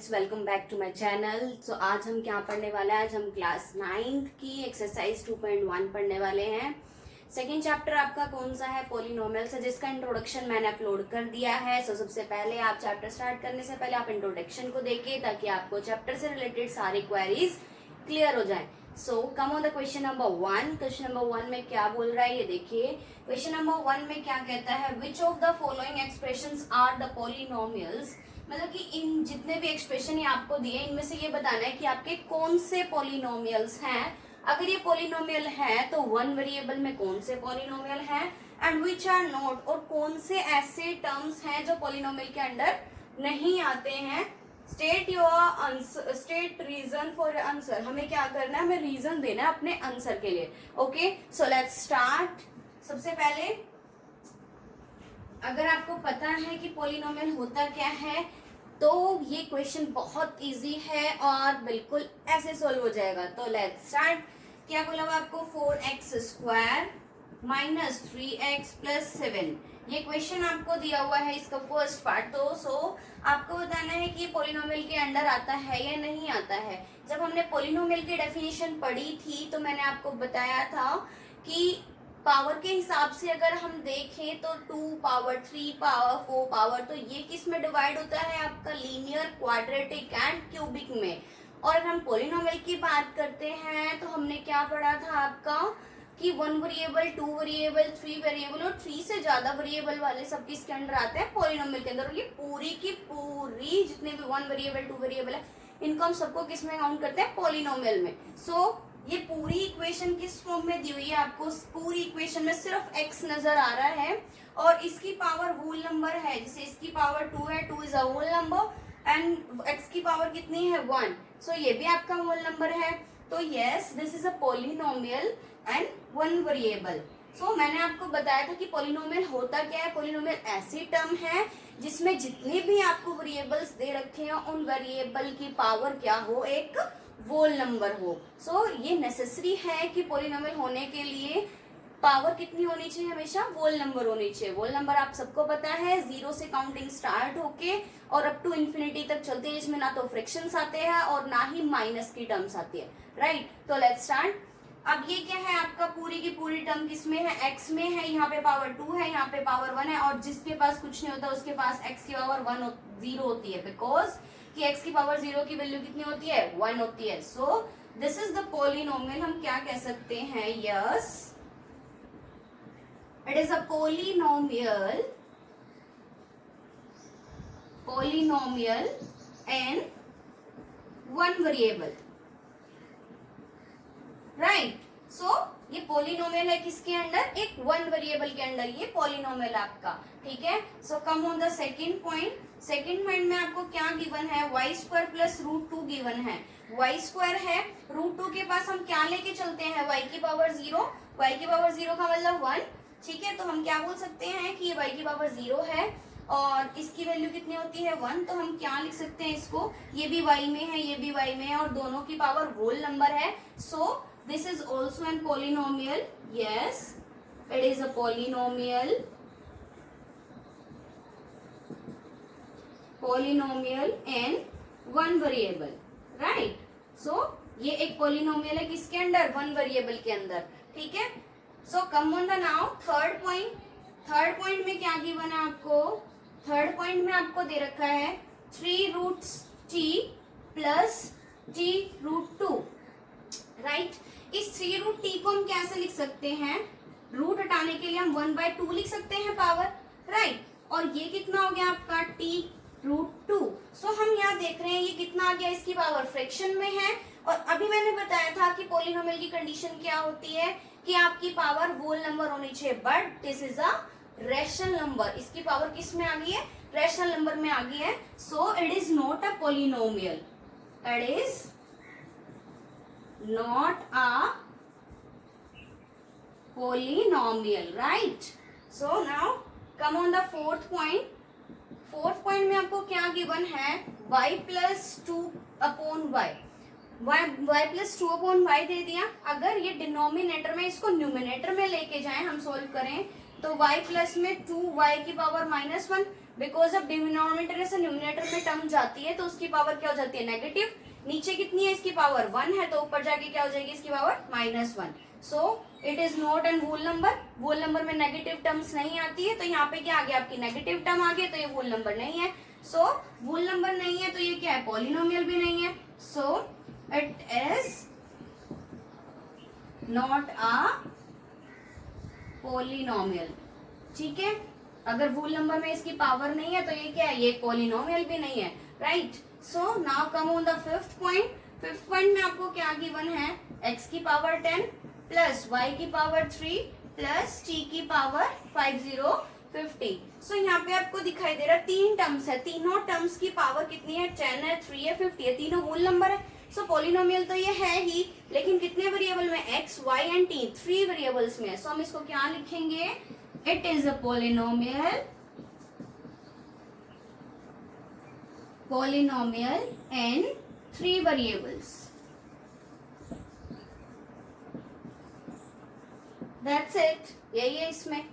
Friends, welcome back to my channel. So आज हम क्या पढ़ने वाले हैं? आज हम क्लास 9th की एक्सरसाइज 2.1 पढ़ने वाले हैं। सेकेंड चैप्टर आपका कौन सा है? पॉलिनोमियल्स है, जिसका इंट्रोडक्शन मैंने अपलोड कर दिया है। सो सबसे पहले आप चैप्टर स्टार्ट करने से पहले आप इंट्रोडक्शन को देखिए, ताकि आपको चैप्टर से रिलेटेड सारी क्वेरीज क्लियर हो जाए। So come on the question number 1। Question number 1 में क्या बोल रहा है ये देखिए। क्वेश्चन नंबर 1 में क्या कहता है? Which of the following expressions are the polynomials. मतलब कि इन जितने भी एक्सप्रेशन ये आपको दिए, इनमें से ये बताना है कि आपके कौन से पॉलिनोमियल्स हैं। अगर ये पॉलिनोमियल है तो वन वेरिएबल में कौन से पॉलिनोमियल हैं, एंड विच आर नॉट, और कौन से ऐसे टर्म्स हैं जो पॉलिनोमियल के अंडर नहीं आते हैं। State your answer, state reason for answer. हमें क्या करना है? हमें रीजन देना है अपने आंसर के लिए। Okay, so let's start. सबसे पहले अगर आपको पता है कि पॉलिनोमियल होता क्या है, तो ये क्वेश्चन बहुत इजी है और बिल्कुल ऐसे सॉल्व हो जाएगा। तो लेट्स स्टार्ट। क्या बोला हुआ आपको? 4x square minus 3x plus 7। ये क्वेश्चन आपको दिया हुआ है, इसका फर्स्ट पार्ट। तो आपको बताना है कि पॉलिनोमियल के अंडर आता है या नहीं आता है। जब हमने पॉलिनोमियल की डेफिनेशन पढ़ी थी तो मैंने आपको बताया था कि पावर के हिसाब से अगर हम देखें तो 2 पावर 3 पावर 4 पावर, तो ये किस में डिवाइड होता है? आपका लीनियर, क्वाड्रेटिक एंड क्यूबिक में। और अगर हम पॉलिनोमियल की बात करते हैं तो हमने क्या पढ़ा था आपका कि 1 वेरिएबल, 2 वेरिएबल, 3 वेरिएबल और 3 से ज्यादा वेरिएबल वाले सब किसके अंडर आते हैं? पॉलिनोमियल के अंदर। और ये पूरी की पूरी जितने भी 1 वेरिएबल 2 वेरिएबल है, इनको हम सबको किस में काउंट करते हैं? पॉलिनोमियल में। ये पूरी इक्वेशन किस फॉर्म में दी हुई है? आपको पूरी इक्वेशन में सिर्फ x नजर आ रहा है और इसकी पावर होल नंबर है। जैसे इसकी पावर 2 है, 2 is a whole number and x की पावर कितनी है? 1। सो ये भी आपका होल नंबर है। तो yes, this is a polynomial and 1 variable. मैंने आपको बताया था कि पॉलिनोमियल होता क्या है। पॉलिनोमियल ऐसी टर्म है जिसमें जितने भी आपको वेरिएबल्स दे रखे हैं, उन वेरिएबल की पावर क्या हो? एक वोल नंबर हो। ये नेसेसरी है कि पॉलिनोमियल होने के लिए पावर कितनी होनी चाहिए? हमेशा वोल नंबर होनी चाहिए। वोल नंबर आप सबको पता है, 0 से काउंटिंग स्टार्ट होके और अप टू इन्फिनिटी तक चलते हैं, जिसमें ना तो फ्रैक्शंस आते हैं और ना ही माइनस की टर्म्स आती है। राइट, तो लेट्स स्टार्ट। अब ये क्या है? आपका पूरी की पूरी टर्म किसमें है? x में है। यहाँ पे पावर 2 है, यहाँ पे पावर 1 है, और जिसके पास कुछ नहीं होता उसके पास x की पावर 0 होती है, बिकॉज कि x की पावर 0 की वैल्यू कितनी होती है? 1 होती है। So this is the polynomial. हम क्या कह सकते हैं? Yes, it is a polynomial and 1 variable. Right, ये पॉलिनोमियल है किसके अंडर? एक 1 वेरिएबल के अंडर ये पॉलिनोमियल आपका। ठीक है, कम on the second point. Second point में आपको क्या गिवन है? y स्क्वायर प्लस √2 गिवन है। y स्क्वायर है, √2 के पास हम क्या लेके चलते हैं? y की पावर 0। y की पावर 0 का मतलब 1। ठीक है, तो हम क्या बोल सकते हैं कि ये y की पावर 0 है और इसकी वैल्यू कितनी होती है? 1। तो हम क्या लिख सकते हैं इसको? ये भी y में है, ये भी y में है, और दोनों की पावर होल नंबर है। This is also an polynomial. Yes, it is a polynomial and 1 variable. Right? ये एक polynomial है किसके अंदर? 1 variable के अंदर। ठीक है, come on the now third point. Third point में क्या गिवन है आपको? थर्ड पॉइंट में आपको दे रखा है 3√t प्लस t√2। राइट, इस 3√t को हम कैसे लिख सकते हैं? रूट हटाने के लिए हम 1/2 लिख सकते हैं पावर। राइट, और ये कितना हो गया आपका? t√2। हम यहाँ देख रहे हैं ये कितना आ गया? इसकी पावर फ्रैक्शन में है। और अभी मैंने बताया था कि पॉलिनोमियल की कंडीशन क्या होती है कि आपकी पावर होल नंबर होनी चाहिए, but this is a rational number. इसकी पावर किस में आ गई है? रैशनल नंबर में आ गई है। It is not a polynomial, it is not a polynomial. Right, now come on the fourth point. Fourth point में आपको क्या गिवन है? y plus 2/y। y plus 2/y दे दिया। अगर ये डिनोमिनेटर में इसको न्यूमिनेटर में लेके जाएं, हम सोल्व करें, तो y प्लस में 2y की पावर -1 बिकॉज अब डिनोमिनेटर से न्यूमिनेटर में टर्म जाती है तो उसकी पावर क्या हो जाती है नेगेटिव, नीचे कितनी है इसकी पावर 1 है तो ऊपर जाके क्या हो जाएगी इसकी power -1. So it is not an whole number. Whole number में नेगेटिव टर्म्स नहीं आती है, तो यहाँ पे क्या आ गया आपकी नेगेटिव टर्म आ गया, तो ये होल नंबर नहीं है. सो होल नंबर नहीं है तो ये क्या है, पॉलिनोमियल भी नहीं है. सो it is not a polynomial. ठीक है, अगर वूल नंबर में इसकी पावर नहीं है तो ये क्या है, ये पॉलिनोमियल भी नहीं है. Right. So now come on the fifth point. Fifth point में आपको क्या गिवन है, x की पावर 10 प्लस y की पावर 3 प्लस t की पावर 5050. सो यहाँ पे आपको दिखाई दे रहा है तीन टर्म्स है, तीनों टर्म्स की पावर कितनी है, 10 है, 3 है, 50 है, तीनों होल नंबर है. सो पॉलिनोमियल तो ये है ही, लेकिन कितने वेरिएबल में, x, y and t, 3 variables में. सो हम इसको क्या लिखेंगे, it is a polynomial in 3 variables. That's it. यही है इसमें.